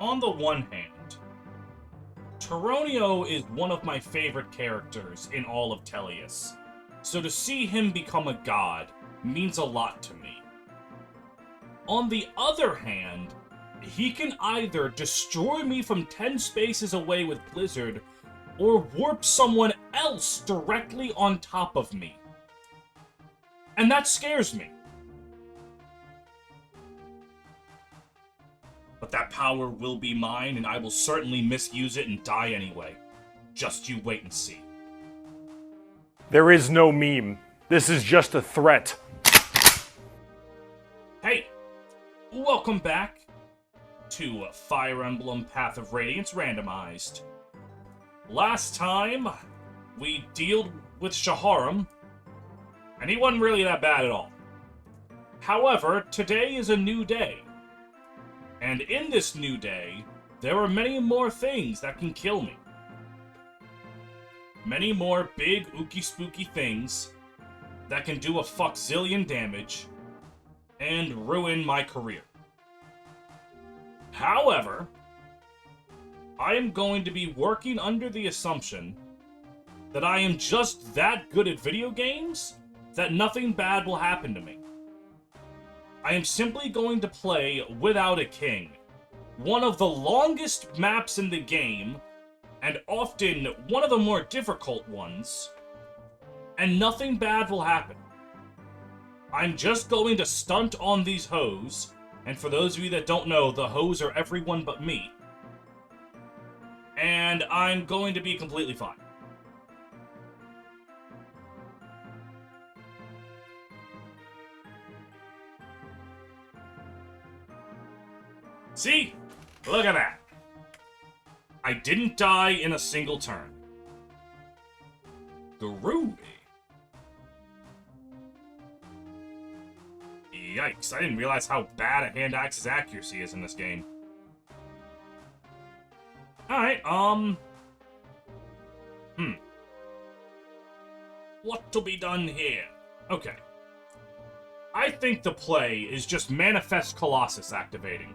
on the one hand, Taronio is one of my favorite characters in all of Tellius, so to see him become a god means a lot to me. On the other hand, he can either destroy me from 10 spaces away with Blizzard, or warp someone else directly on top of me. And that scares me. But that power will be mine, and I will certainly misuse it and die anyway. Just you wait and see. There is no meme. This is just a threat. Hey, welcome back to Fire Emblem Path of Radiance Randomized. Last time, we dealt with Shaharam, and he wasn't really that bad at all. However, today is a new day. And in this new day, there are many more things that can kill me. Many more big, ooky spooky things that can do a fuckzillion damage and ruin my career. However, I am going to be working under the assumption that I am just that good at video games that nothing bad will happen to me. I am simply going to play without a king, one of the longest maps in the game, and often one of the more difficult ones, and nothing bad will happen. I'm just going to stunt on these hoes, and for those of you that don't know, the hoes are everyone but me, and I'm going to be completely fine. See? Look at that. I didn't die in a single turn. Groovy. Yikes, I didn't realize how bad a hand axe's accuracy is in this game. Alright, what to be done here? Okay. I think the play is just Manifest Colossus activating.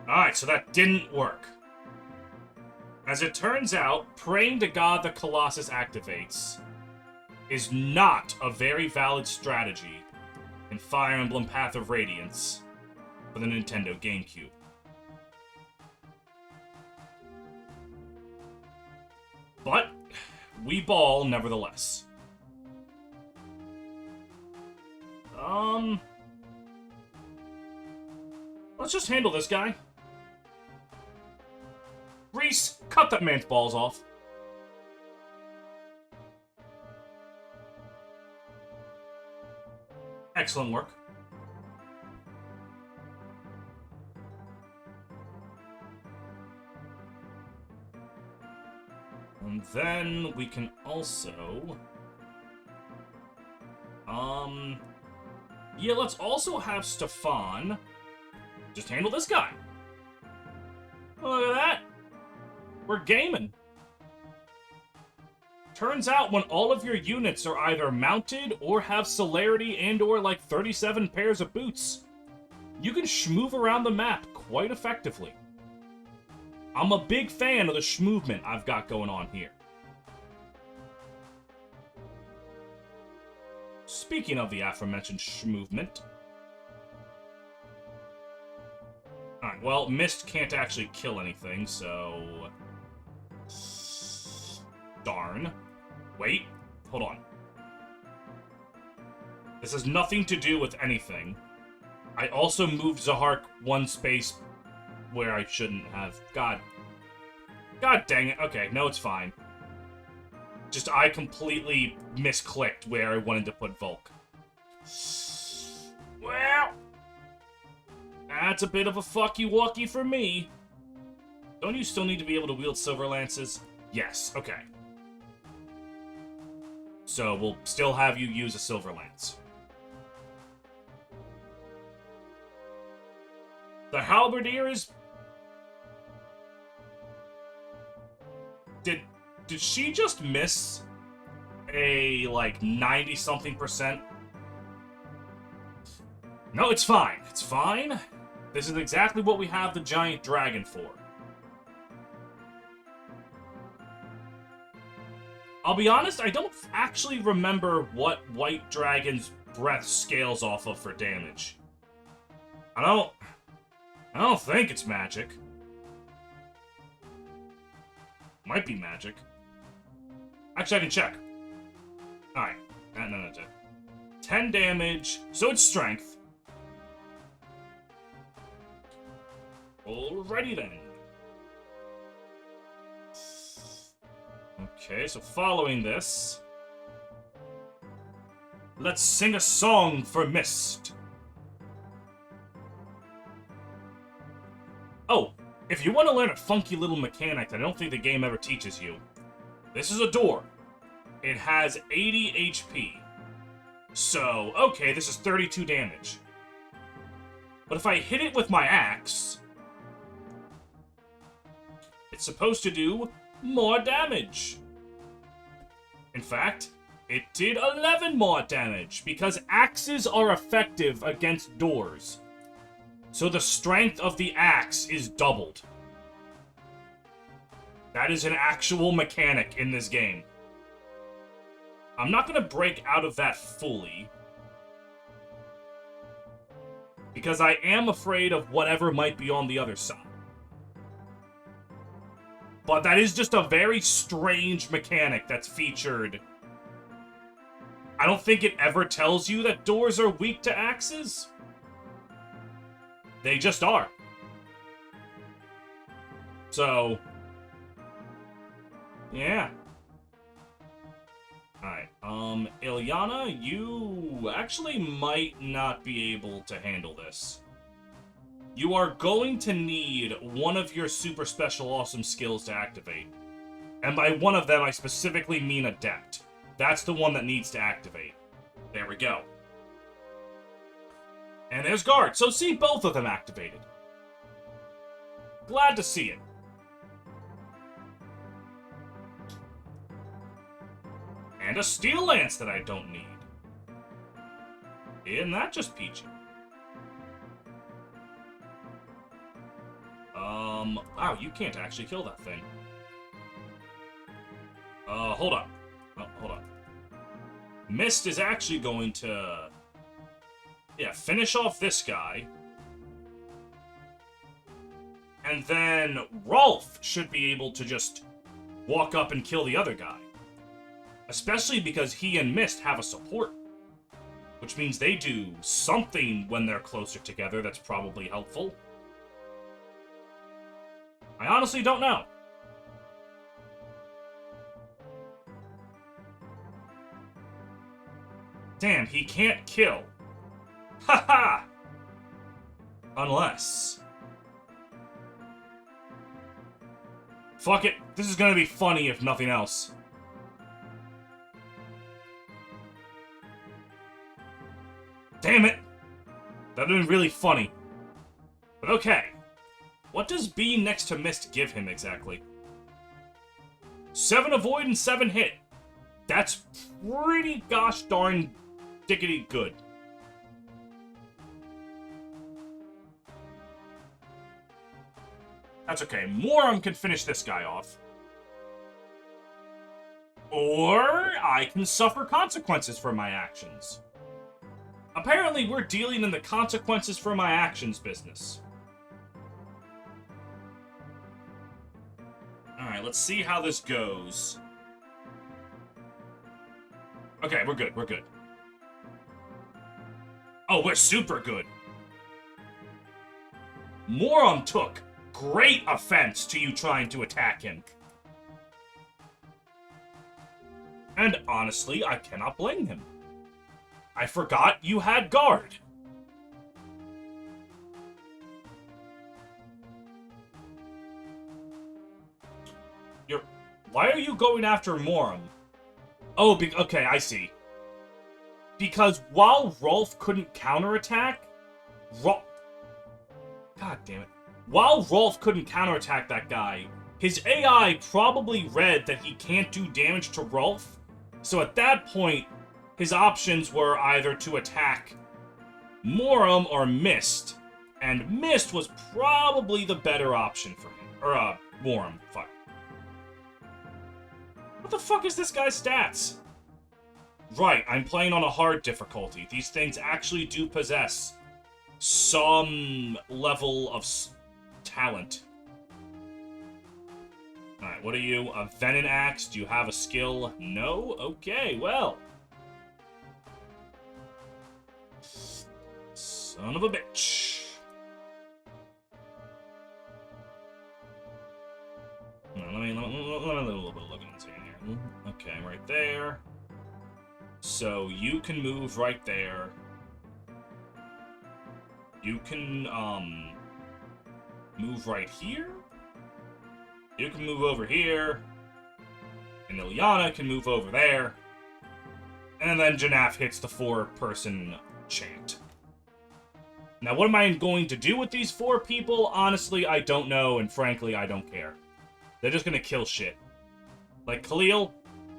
Alright, so that didn't work. As it turns out, praying to God the Colossus activates is not a very valid strategy in Fire Emblem Path of Radiance for the Nintendo GameCube. But we ball nevertheless. Let's just handle this guy. Reese, cut that man's balls off. Excellent work. And then we can also... yeah, let's also have Stefan just handle this guy. Look at that. We're gaming. Turns out when all of your units are either mounted or have celerity and or like 37 pairs of boots, you can schmoove around the map quite effectively. I'm a big fan of the schmoovement I've got going on here. Speaking of the aforementioned schmoovement. Alright, well, Mist can't actually kill anything, so... Darn. Wait, hold on. This has nothing to do with anything. I also moved Zahark one space where I shouldn't have. God dang it. Okay, no, it's fine. Just I completely misclicked where I wanted to put Volk. Well, that's a bit of a fucky-wucky for me. Don't you still need to be able to wield Silver Lances? Yes, okay. So we'll still have you use a Silver Lance. The Halberdier is... Did she just miss a, like, 90-something%? No, it's fine. It's fine. This is exactly what we have the giant dragon for. I'll be honest, I don't actually remember what White Dragon's breath scales off of for damage. I don't think it's magic. Might be magic. Actually, I can check. Alright. No. 10 damage, so it's strength. Alrighty then. Okay, so following this, let's sing a song for Mist. Oh, if you want to learn a funky little mechanic that I don't think the game ever teaches you, this is a door. It has 80 HP. So, okay, this is 32 damage. But if I hit it with my axe, it's supposed to do more damage. In fact, it did 11 more damage, because axes are effective against doors. So the strength of the axe is doubled. That is an actual mechanic in this game. I'm not going to break out of that fully, because I am afraid of whatever might be on the other side. But that is just a very strange mechanic that's featured. I don't think it ever tells you that doors are weak to axes. They just are. So, yeah. Alright, Ilyana, you actually might not be able to handle this. You are going to need one of your super special awesome skills to activate. And by one of them, I specifically mean Adept. That's the one that needs to activate. There we go. And there's Guard, so see both of them activated. Glad to see it. And a Steel Lance that I don't need. Isn't that just peachy? Wow, you can't actually kill that thing. Hold on. Oh, hold on. Mist is actually going to... yeah, finish off this guy. And then Rolf should be able to just walk up and kill the other guy. Especially because he and Mist have a support. Which means they do something when they're closer together that's probably helpful. I honestly don't know. Damn, he can't kill. Haha! Unless... fuck it, this is gonna be funny if nothing else. Damn it! That would have been really funny. But okay. What does being next to Mist give him exactly? 7 avoid and 7 hit. That's pretty gosh darn dickety good. That's okay. Moram can finish this guy off. Or I can suffer consequences for my actions. Apparently, we're dealing in the consequences for my actions business. Alright, let's see how this goes. Okay, we're good, we're good. Oh, we're super good. Moram took great offense to you trying to attack him. And honestly, I cannot blame him. I forgot you had Guard. Why are you going after Moram? Oh, okay, I see. Because while Rolf couldn't counterattack... God damn it. While Rolf couldn't counterattack that guy, his AI probably read that he can't do damage to Rolf. So at that point, his options were either to attack Morum or Mist. And Mist was probably the better option for me. Or, Morum. Fuck. What the fuck is this guy's stats? Right, I'm playing on a hard difficulty. These things actually do possess some level of talent. Alright, what are you? A Venom Axe? Do you have a skill? No? Okay, well. Son of a bitch. Let me a little bit of looking and seeing here. Okay, I'm right there. So you can move right there. You can move right here. You can move over here. And Ilyana can move over there. And then Janaf hits the 4-person chant. Now, what am I going to do with these 4 people? Honestly, I don't know, and frankly, I don't care. They're just gonna kill shit. Like, Khalil,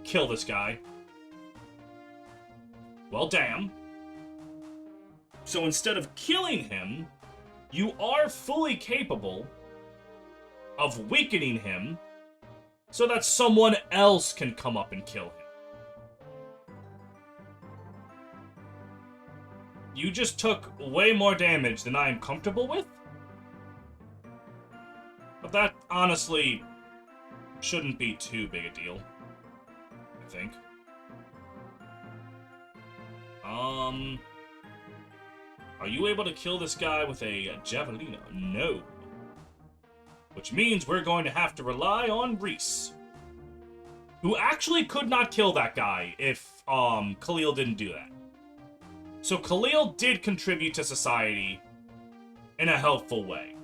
kill this guy. Well, damn. So instead of killing him, you are fully capable of weakening him so that someone else can come up and kill him. You just took way more damage than I am comfortable with. But that, honestly, shouldn't be too big a deal, I think. Are you able to kill this guy with a Javelino? No. Which means we're going to have to rely on Reese, who actually could not kill that guy if, Khalil didn't do that. So Khalil did contribute to society in a helpful way.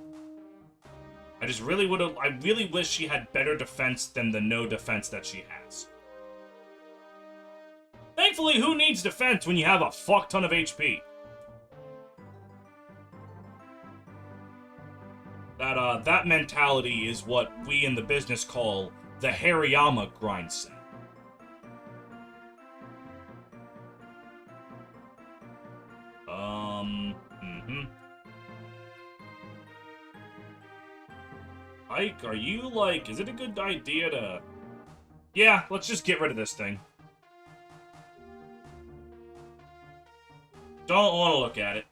I really wish she had better defense than the no defense that she has. Thankfully, who needs defense when you have a fuck ton of HP? That mentality is what we in the business call the Hariyama grind set. Ike, are you, like, is it a good idea to... Yeah, let's just get rid of this thing. Don't want to look at it.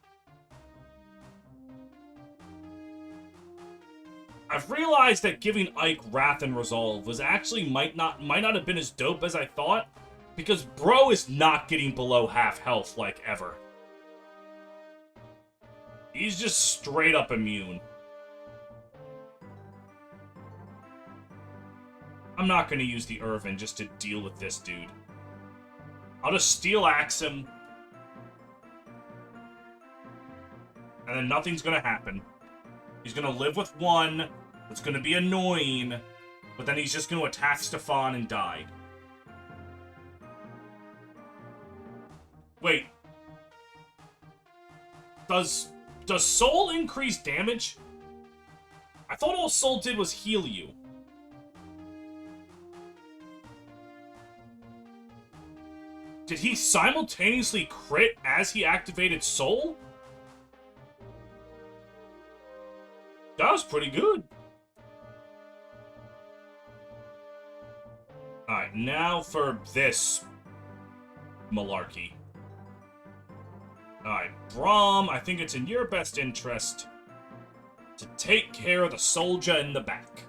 I've realized that giving Ike Wrath and Resolve was actually might not have been as dope as I thought, because bro is not getting below half health like ever. He's just straight up immune. I'm not going to use the Irvin just to deal with this dude. I'll just Steel Axe him. And then nothing's going to happen. He's going to live with one. It's going to be annoying. But then he's just going to attack Stefan and die. Wait. Does Soul increase damage? I thought all Soul did was heal you. Did he simultaneously crit as he activated Soul? That was pretty good. Alright, now for this malarkey. Alright, Braum, I think it's in your best interest to take care of the soldier in the back.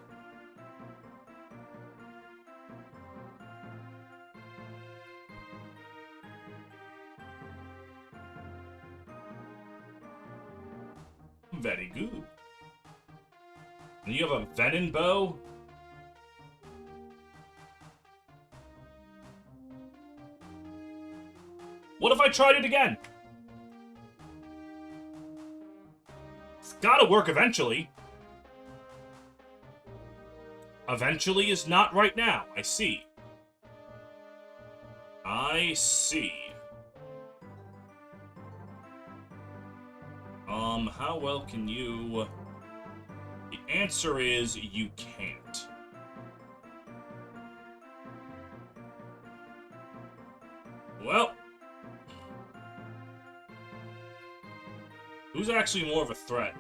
Very good. And you have a Venom bow? What if I tried it again? It's gotta work eventually. Eventually is not right now. I see. I see. How well can you... The answer is you can't. Well. Who's actually more of a threat?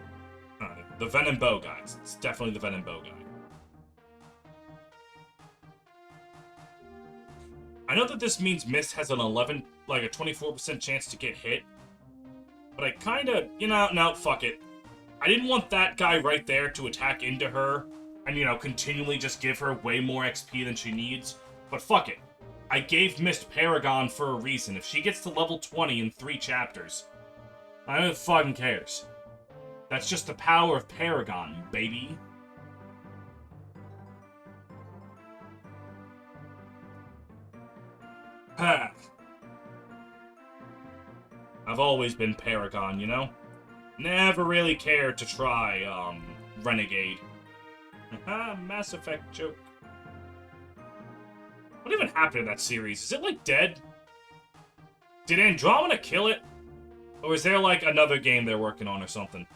The Venom Bow guy. It's definitely the Venom Bow guy. I know that this means Mist has an 24% chance to get hit. But I kinda, no, fuck it. I didn't want that guy right there to attack into her and, continually just give her way more XP than she needs. But fuck it. I gave Mist Paragon for a reason. If she gets to level 20 in 3 chapters, I don't fucking cares. That's just the power of Paragon, baby. Ha! I've always been Paragon, Never really cared to try, Renegade. Mass Effect joke. What even happened in that series? Is it, dead? Did Andromeda kill it? Or is there, another game they're working on or something?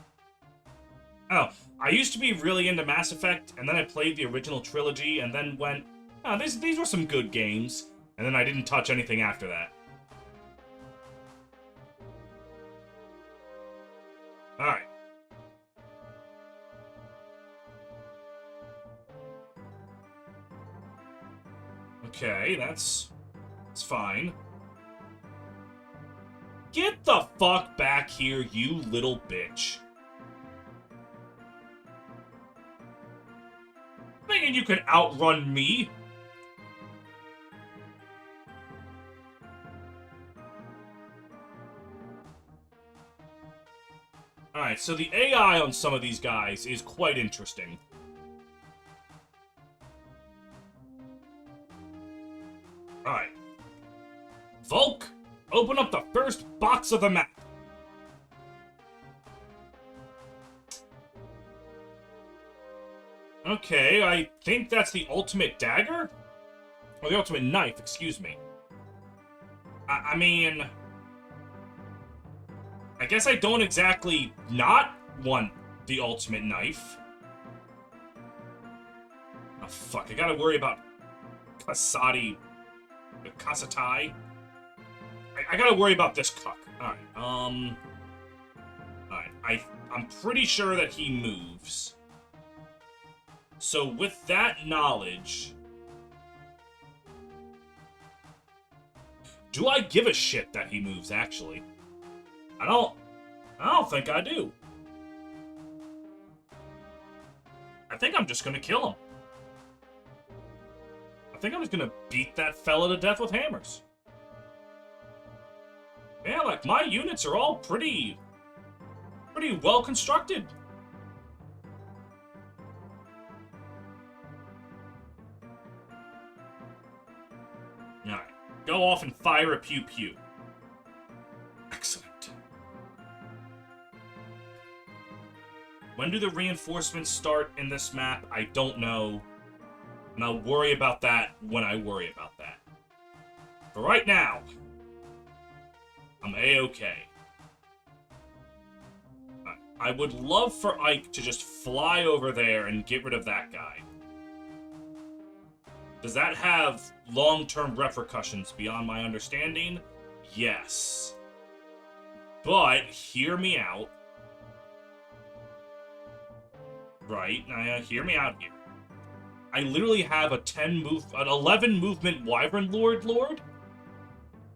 Oh, I used to be really into Mass Effect, and then I played the original trilogy, and then went, oh, these were some good games. And then I didn't touch anything after that. Alright. Okay, that's fine. Get the fuck back here, you little bitch. Thinking you can outrun me? Alright, so the AI on some of these guys is quite interesting. Alright. Volk, open up the first box of the map. Okay, I think that's the ultimate dagger? Or the ultimate knife, excuse me. I mean... I guess I don't exactly not want the ultimate knife. Oh, fuck. I gotta worry about Kasatai. I gotta worry about this cuck. Alright, Alright, I'm pretty sure that he moves. So with that knowledge... Do I give a shit that he moves, actually? I don't think I do. I think I'm just gonna kill him. I think I'm just gonna beat that fella to death with hammers. Yeah, my units are all pretty well constructed. Alright, go off and fire a pew-pew. Excellent. When do the reinforcements start in this map? I don't know. And I'll worry about that when I worry about that. For right now, I'm A-okay. I would love for Ike to just fly over there and get rid of that guy. Does that have long-term repercussions beyond my understanding? Yes. But, hear me out. Right, now hear me out here. I literally have an 11 movement Wyvern Lord.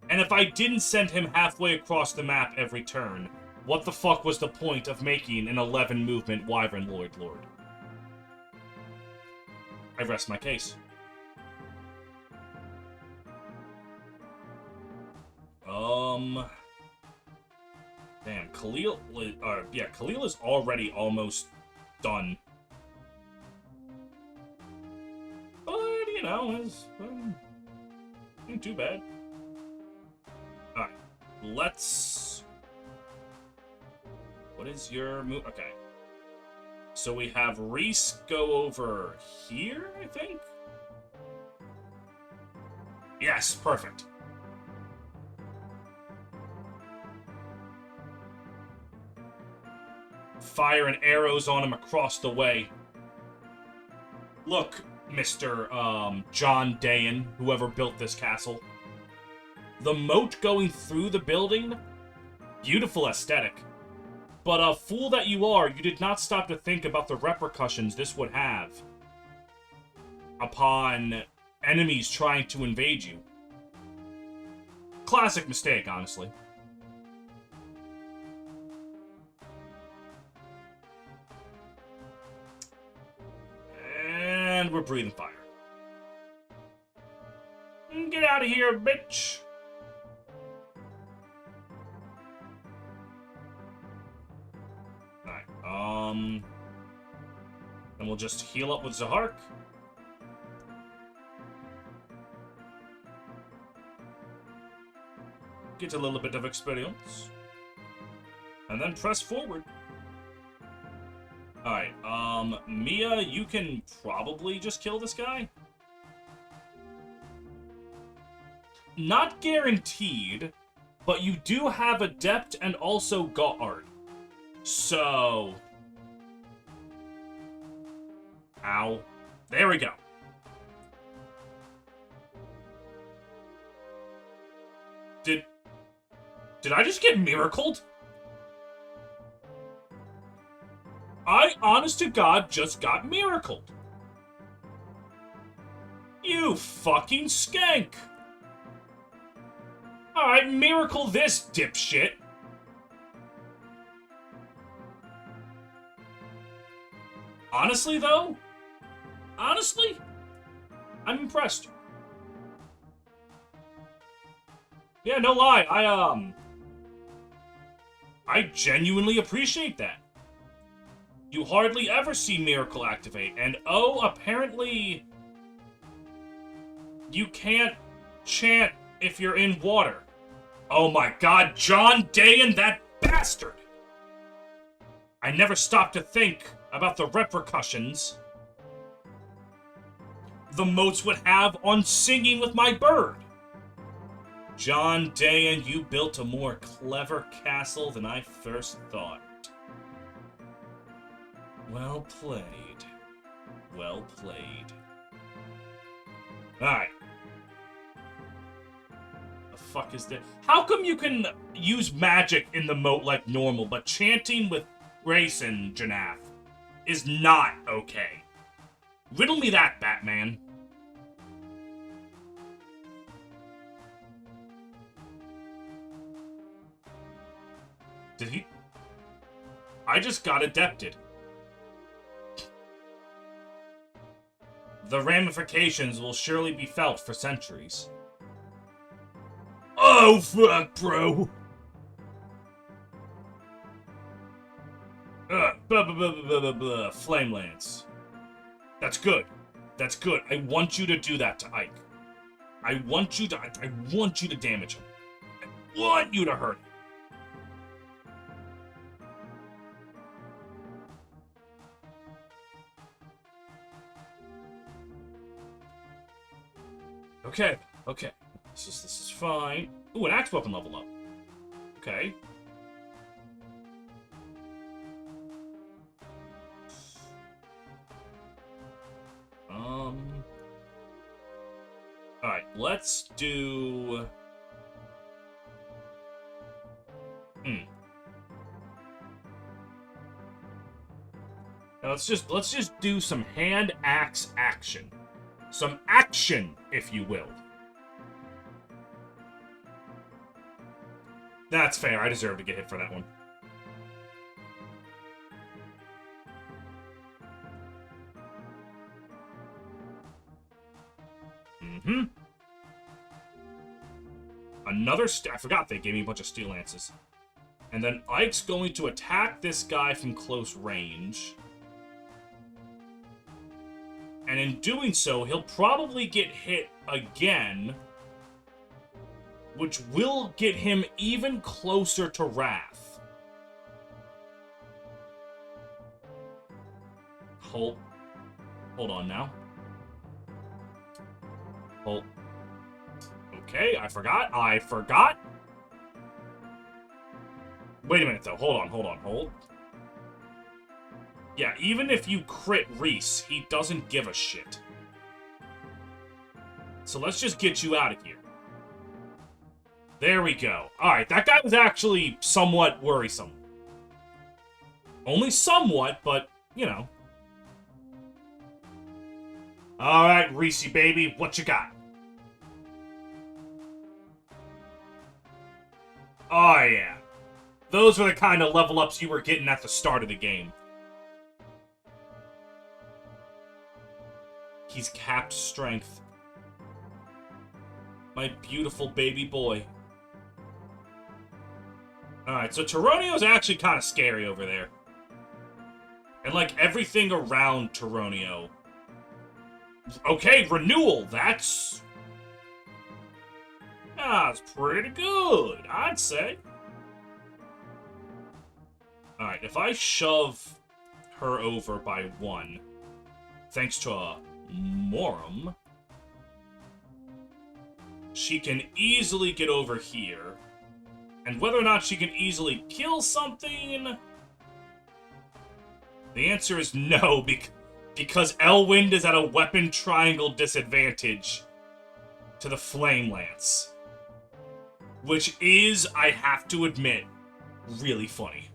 And if I didn't send him halfway across the map every turn, what the fuck was the point of making an 11 movement Wyvern Lord? I rest my case. Damn, Khalil... yeah, Khalil is already almost done. But, it's... ain't too bad. Alright, let's... What is your move? Okay. So we have Reese go over here, I think? Yes, perfect. Firing arrows on him across the way. Look, Mr. John Dayan, whoever built this castle. The moat going through the building, beautiful aesthetic. But fool that you are, you did not stop to think about the repercussions this would have upon enemies trying to invade you. Classic mistake, honestly. And we're breathing fire. Get out of here, bitch! Alright, and we'll just heal up with Zahark. Get a little bit of experience. And then press forward. Alright, Mia, you can probably just kill this guy. Not guaranteed, but you do have Adept and also Guard. So... Ow. There we go. Did I just get miracled? I, honest to God, just got miracled. You fucking skank. Alright, miracle this, dipshit. Honestly, though? Honestly? I'm impressed. Yeah, no lie, I genuinely appreciate that. You hardly ever see Miracle activate, and oh, apparently... you can't chant if you're in water. Oh my god, John Dayan, that bastard! I never stopped to think about the repercussions the moats would have on singing with my bird. John Dayan, you built a more clever castle than I first thought. Well played. Well played. Alright. The fuck is this? How come you can use magic in the moat like normal, but chanting with Grace and Janaf is not okay? Riddle me that, Batman. Did he? I just got adepted. The ramifications will surely be felt for centuries. Oh, fuck, bro! Flame Lance. That's good. That's good. I want you to do that to Ike. I want you to damage him. I want you to hurt him. Okay, okay. This is fine. Ooh, an axe weapon level up. Okay. Alright, let's do... Now let's just do some hand axe action. Some action, if you will. That's fair. I deserve to get hit for that one. Another I forgot they gave me a bunch of steel lances. And then Ike's going to attack this guy from close range. And in doing so, he'll probably get hit again, which will get him even closer to Wrath. Hold on now. Hold. Okay, I forgot. Wait a minute, though. Hold. Yeah, even if you crit Reese, he doesn't give a shit. So let's just get you out of here. There we go. Alright, that guy was actually somewhat worrisome. Only somewhat, but, you know. Alright, Reese, baby, what you got? Oh, yeah. Those were the kind of level ups you were getting at the start of the game. He's capped strength. My beautiful baby boy. Alright, so Tyronio's actually kind of scary over there. And, like, everything around Tyronio. Okay, renewal, that's... That's pretty good, I'd say. Alright, if I shove her over by 1, thanks to a Morum, she can easily get over here. And whether or not she can easily kill something... The answer is no, because Elwind is at a weapon triangle disadvantage to the Flame Lance. Which is, I have to admit, really funny.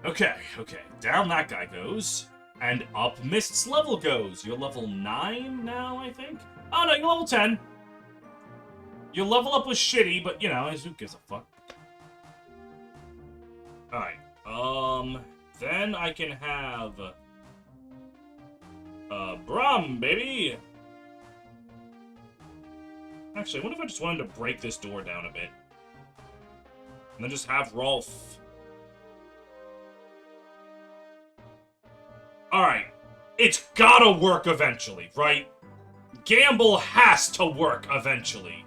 Okay, down that guy goes. And up Mist's level goes. You're level 9 now, I think? Oh, no, you're level 10. Your level up was shitty, but, you know, who gives a fuck? Alright, then I can have... Brum, baby! Actually, what if I just wanted to break this door down a bit? And then just have Rolf... Alright, it's gotta work eventually, right? Gamble has to work eventually.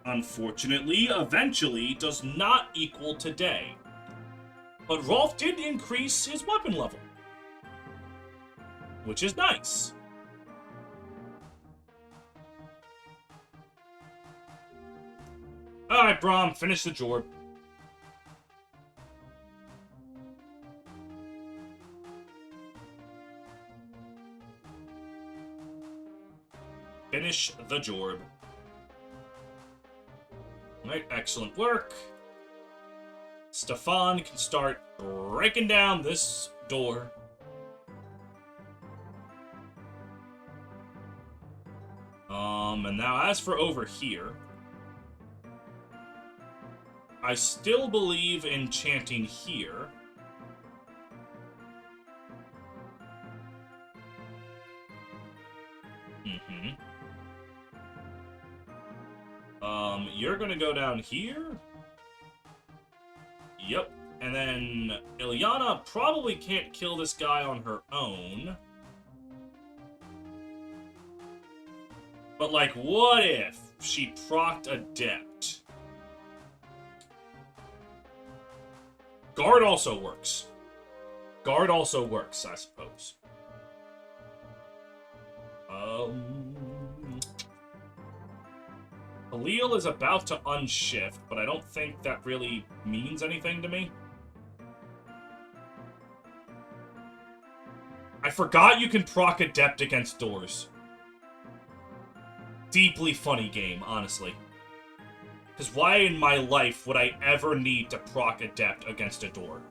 Unfortunately, eventually does not equal today. But Rolf did increase his weapon level. Which is nice. Alright, Brom, finish the Jorb. Finish the Jorb. Alright, excellent work. Stefan can start breaking down this door. And now as for over here, I still believe in chanting here. You're gonna go down here? Yep. And then Ilyana probably can't kill this guy on her own. But, like, what if she procced Adept? Guard also works. Guard also works, I suppose. Halil is about to unshift, but I don't think that really means anything to me. I forgot you can proc Adept against doors. Deeply funny game, honestly. Because why in my life would I ever need to proc Adept against a door?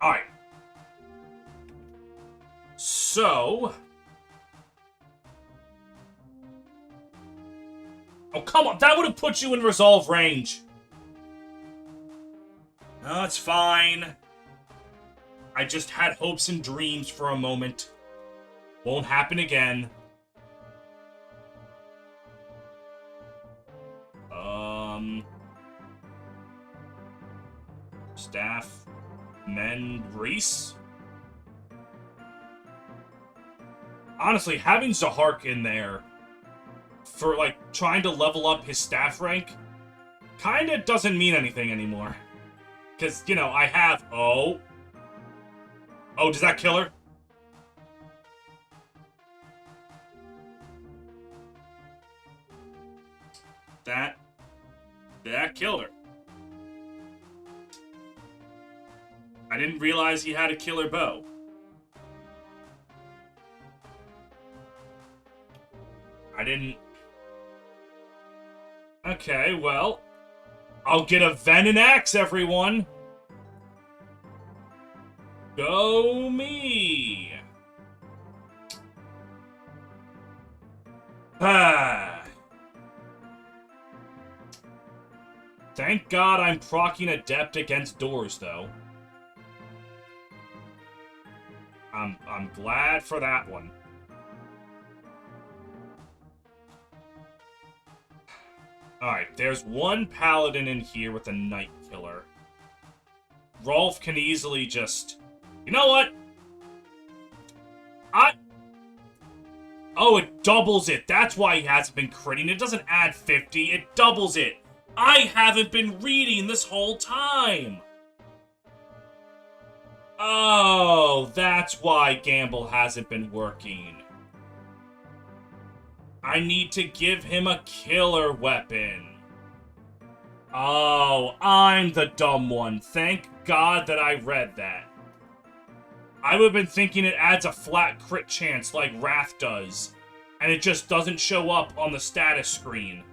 Alright. So... Oh, come on! That would have put you in resolve range! No, it's fine. I just had hopes and dreams for a moment. Won't happen again. Staff. Men. Reese? Honestly, having Zahark in there for, like, trying to level up his staff rank kinda doesn't mean anything anymore. Because, you know, I have... Oh, does that kill her? That killed her. didn't realize he had a killer bow. I didn't... Okay, well... I'll get a venom axe, everyone! Go me! Ah. Thank God I'm proccing Adept against doors, though. I'm glad for that one. Alright, there's one paladin in here with a night killer. Rolf can easily just... You know what? Oh, it doubles it. That's why he hasn't been critting. It doesn't add 50. It doubles it. I haven't been reading this whole time. Oh, that's why Gamble hasn't been working. I need to give him a killer weapon. Oh, I'm the dumb one. Thank God that I read that. I would have been thinking it adds a flat crit chance like Wrath does, and it just doesn't show up on the status screen.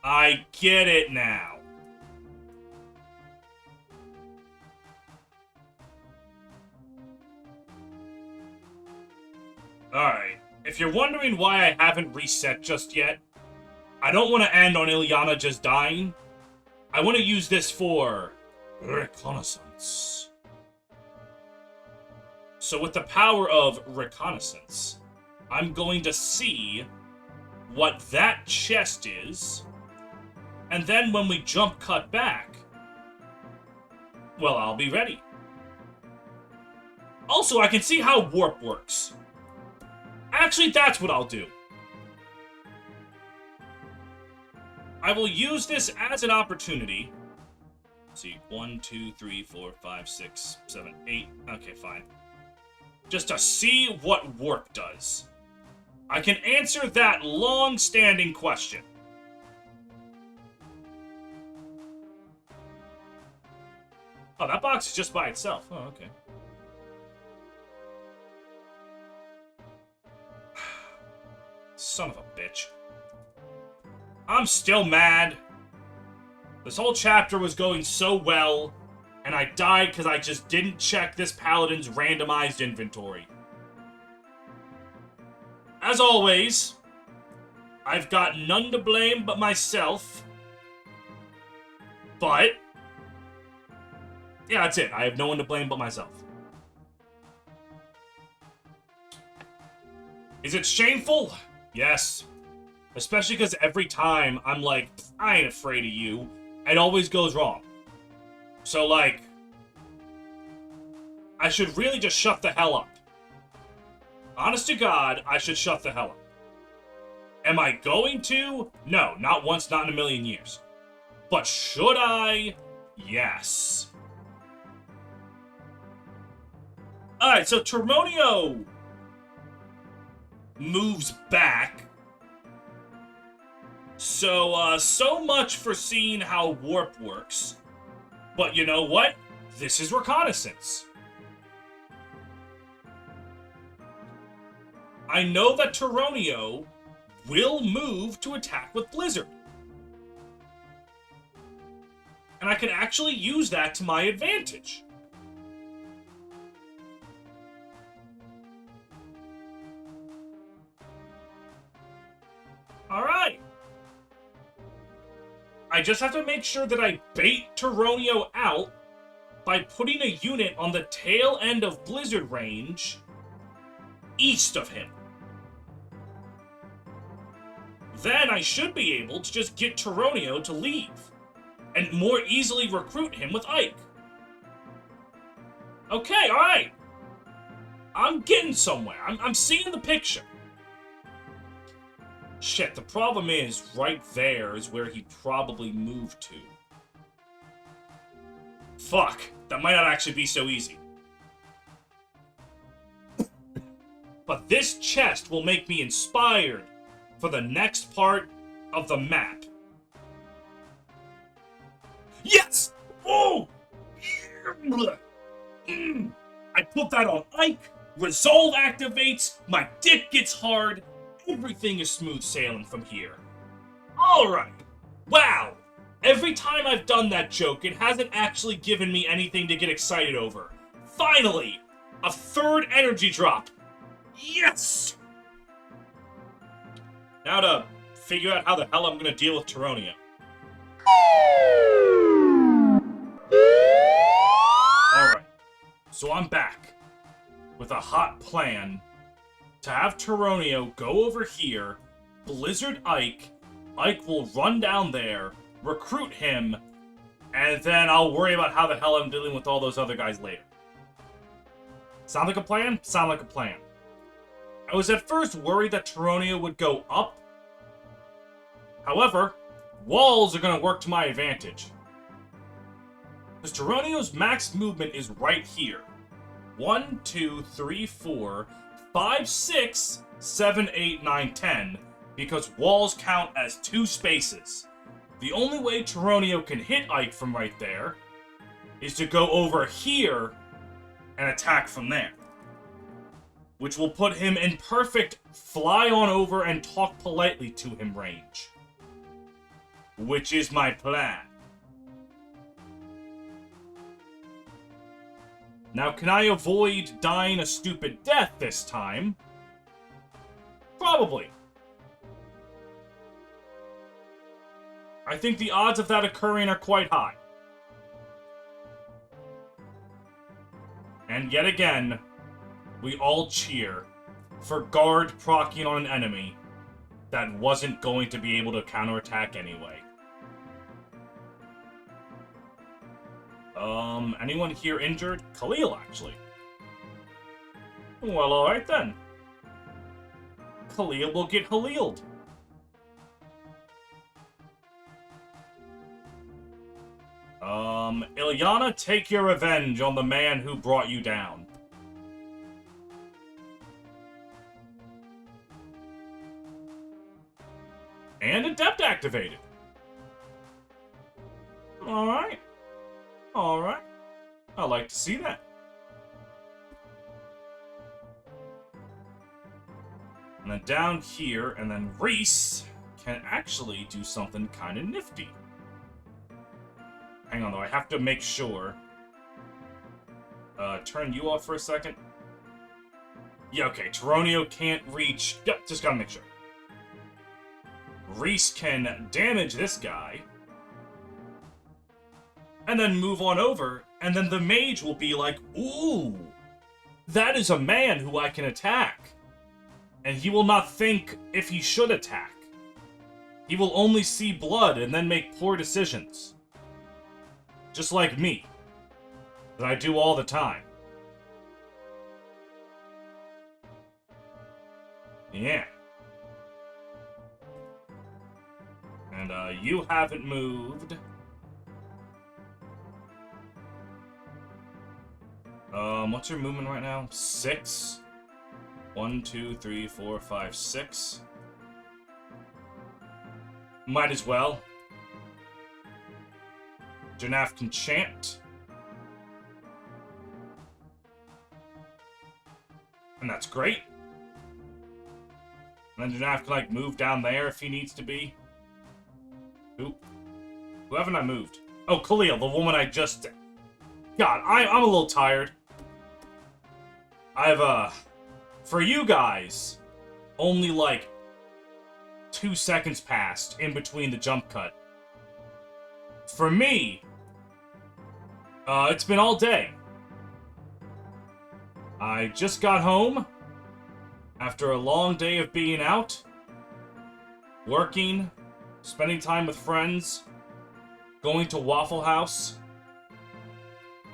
I get it now. Alright, if you're wondering why I haven't reset just yet, I don't want to end on Ilyana just dying. I want to use this for reconnaissance. So with the power of reconnaissance, I'm going to see what that chest is, and then when we jump cut back, well, I'll be ready. Also, I can see how warp works. Actually, that's what I'll do. I will use this as an opportunity. Let's see, 1, 2, 3, 4, 5, 6, 7, 8. Okay, fine. Just to see what warp does. I can answer that long-standing question. Oh, that box is just by itself. Oh, okay. Son of a bitch. I'm still mad. This whole chapter was going so well, and I died because I just didn't check this paladin's randomized inventory. As always, I've got none to blame but myself. But, yeah, that's it. I have no one to blame but myself. Is it shameful? Yes. Especially because every time I'm like, I ain't afraid of you, it always goes wrong. So, like, I should really just shut the hell up. Honest to God, I should shut the hell up. Am I going to? No, not once, not in a million years. But should I? Yes. Alright, so Termonio moves back. So, so much for seeing how warp works. But you know what? This is reconnaissance. I know that Termonio will move to attack with Blizzard. And I can actually use that to my advantage. Alright. I just have to make sure that I bait Termonio out by putting a unit on the tail end of Blizzard range east of him. Then I should be able to just get Termonio to leave and more easily recruit him with Ike. Okay, alright. I'm getting somewhere. I'm seeing the picture. Shit, the problem is, right there is where he probably moved to. Fuck, that might not actually be so easy. But this chest will make me inspired for the next part of the map. Yes! Oh! I put that on Ike. Resolve activates. My dick gets hard. Everything is smooth sailing from here. Alright. Wow. Every time I've done that joke, it hasn't actually given me anything to get excited over. Finally! A third energy drop. Yes! Now to figure out how the hell I'm gonna deal with Tyronia. Alright. So I'm back with a hot plan to have Tyronio go over here, Blizzard Ike. Ike will run down there, recruit him, and then I'll worry about how the hell I'm dealing with all those other guys later. Sound like a plan? Sound like a plan. I was at first worried that Tyronio would go up. However, walls are going to work to my advantage. Because Tyronio's max movement is right here. 1, 2, 3, 4, 5, 6, 7, 8, 9, 10. Because walls count as 2 spaces. The only way Tyronio can hit Ike from right there is to go over here and attack from there. Which will put him in perfect fly on over and talk politely to him range. Which is my plan. Now, can I avoid dying a stupid death this time? Probably. I think the odds of that occurring are quite high. And yet again, we all cheer for guard proccing on an enemy that wasn't going to be able to counterattack anyway. Anyone here injured? Khalil, actually. Well, alright then. Khalil will get Khalil'd. Ilyana, take your revenge on the man who brought you down. And Adept activated. Alright. Alright. I like to see that. And then down here, and then Reese can actually do something kind of nifty. Hang on, though. I have to make sure. Turn you off for a second. Yeah, okay. Tyronio can't reach... Yep, just gotta make sure. Reese can damage this guy. And then move on over. And then the mage will be like, ooh, that is a man who I can attack. And he will not think if he should attack. He will only see blood and then make poor decisions. Just like me. That I do all the time. Yeah. And, you haven't moved. What's your movement right now? 6? 1, 2, 3, 4, 5, 6. Might as well. Janaf can chant. And that's great. And then Janaf can, like, move down there if he needs to be. Who haven't I moved? Oh, Khalil, the woman I just... God, I'm a little tired. For you guys, only, like, 2 seconds passed in between the jump cut. For me, it's been all day. I just got home after a long day of being out, working, spending time with friends, going to Waffle House.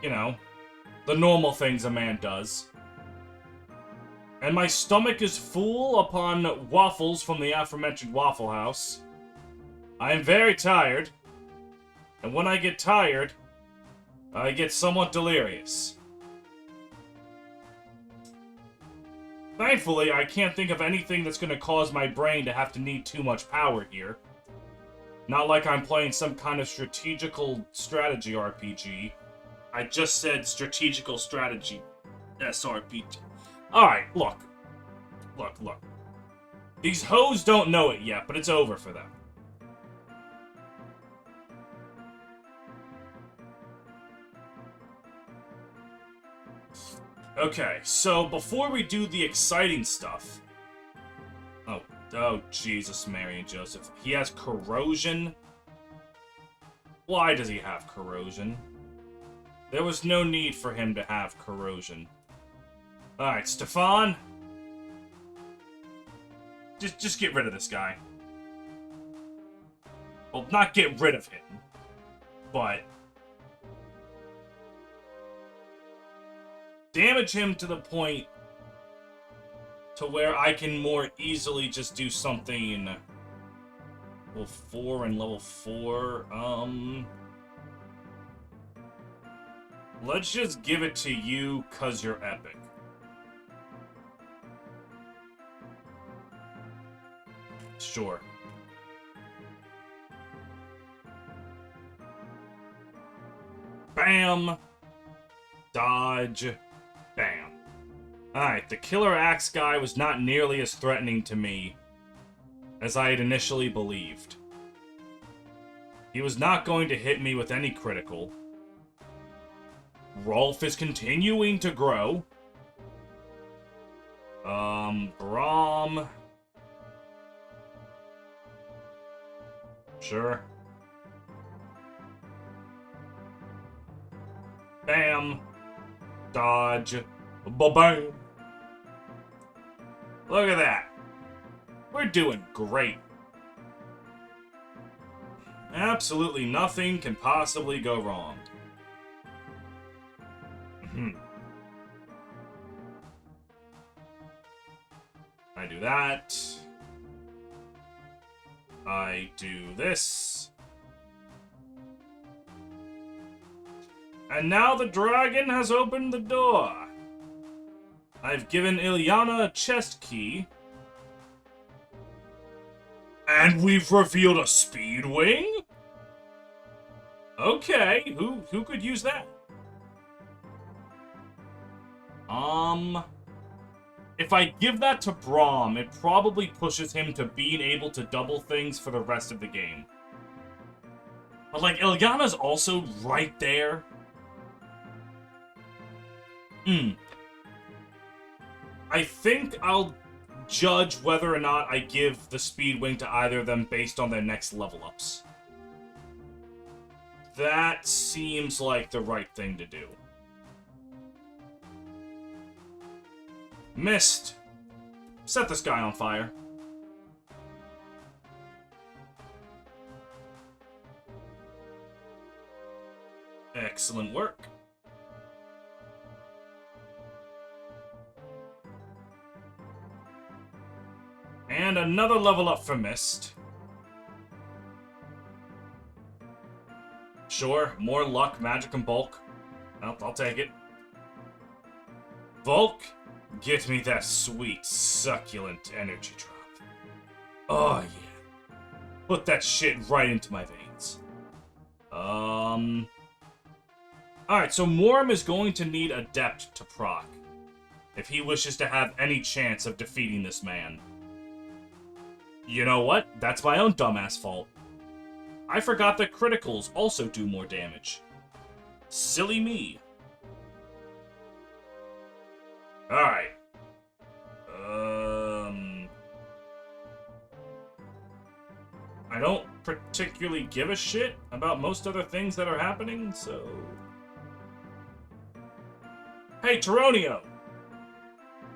You know, the normal things a man does. And my stomach is full upon waffles from the aforementioned Waffle House. I am very tired. And when I get tired, I get somewhat delirious. Thankfully, I can't think of anything that's going to cause my brain to have to need too much power here. Not like I'm playing some kind of strategical strategy RPG. I just said strategical strategy SRPG. Alright, look. Look. These hoes don't know it yet, but it's over for them. Okay, so before we do the exciting stuff... Oh, Jesus, Mary and Joseph. He has corrosion? Why does he have corrosion? There was no need for him to have corrosion. Alright, Stefan. Just get rid of this guy. Well, not get rid of him, but... damage him to the point to where I can more easily just do something level 4 and level 4. Let's just give it to you cause you're epic. Sure. Bam. Dodge. Bam. Alright, the Killer Axe guy was not nearly as threatening to me as I had initially believed. He was not going to hit me with any critical. Rolf is continuing to grow. Braum. Sure. Bam. Dodge. Ba-bam. Look at that. We're doing great. Absolutely nothing can possibly go wrong. I do that. I do this. And now the dragon has opened the door. I've given Ilyana a chest key. And we've revealed a speed wing? Okay, who could use that? If I give that to Braum, it probably pushes him to being able to double things for the rest of the game. But, like, Ilyana's also right there. I think I'll judge whether or not I give the speed wing to either of them based on their next level ups. That seems like the right thing to do. Mist. Set this guy on fire. Excellent work. And another level up for Mist. Sure, more luck, magic, and bulk. I'll take it. Volk, get me that sweet, succulent energy drop. Oh, yeah. Put that shit right into my veins. Alright, so Morm is going to need Adept to proc if he wishes to have any chance of defeating this man. You know what? That's my own dumbass fault. I forgot that criticals also do more damage. Silly me. Alright. I don't particularly give a shit about most other things that are happening, so... Hey, Taronio!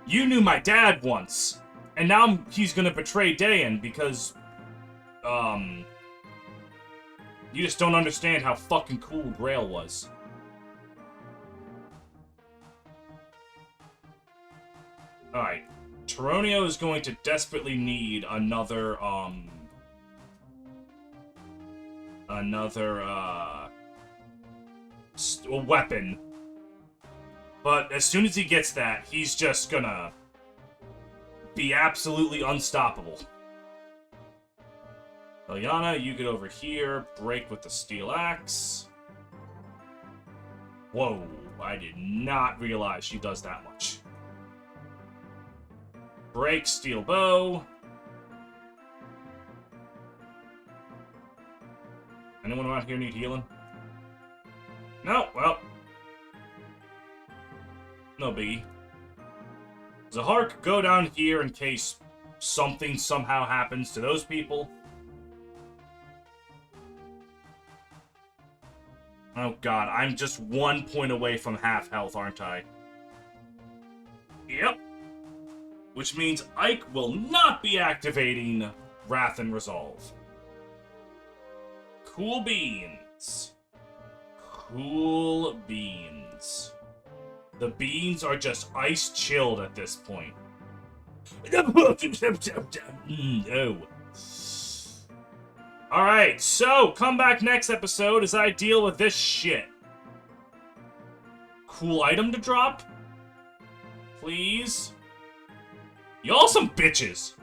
You knew my dad once, and now he's gonna betray Dayan because, you just don't understand how fucking cool Grail was. Alright. Taronio is going to desperately need another, a weapon. But as soon as he gets that, he's just gonna be absolutely unstoppable. Eliana, you get over here. Break with the steel axe. Whoa, I did not realize she does that much. Break, steel bow. Anyone around here need healing? No, well. No biggie. Zahark, go down here in case something somehow happens to those people. Oh god, I'm just 1 point away from half health, aren't I? Yep. Which means Ike will not be activating Wrath and Resolve. Cool beans. Cool beans. The beans are just ice chilled at this point. Oh. Alright, so come back next episode as I deal with this shit. Cool item to drop? Please? Y'all some bitches.